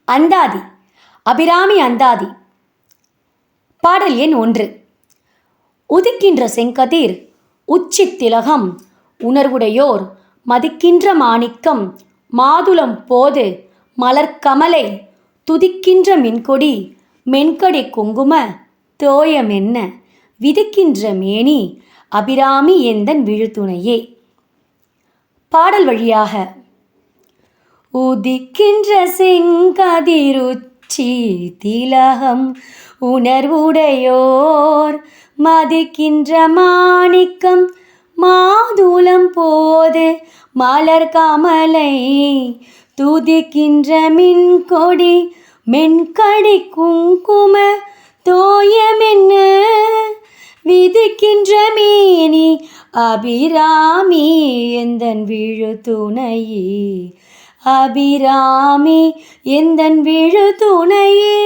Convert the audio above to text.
அந்தாதி. அபிராமி அந்தாதி. பாடல் எண் 1. உதிக்கின்ற செங்கதிர் உச்சித் திலகம் உணர்வுடையோர் மதிக்கின்ற மாணிக்கம் மாதுளம் போது மலர்க்கமலை துதிக்கின்ற மின்கொடி மென்கடி குங்கும தோயமென்ன விதிக்கின்ற மேனி அபிராமி எந்தன் விழுத்துணையே. பாடல் வழியாக. உதிக்கின்ற செங்கதிருச்சி திலகம் உணர்வுடையோர் மதிக்கின்ற மாணிக்கம் மாதுளம் போது மலர் கமலை துதிக்கின்ற மின்கொடி மென்கடி குங்கும தோயமென்ன விதிக்கின்ற மேனி அபிராமி எந்தன் விழுத்துணையே. அபிராமி எந்தன் விழுத்துணையே.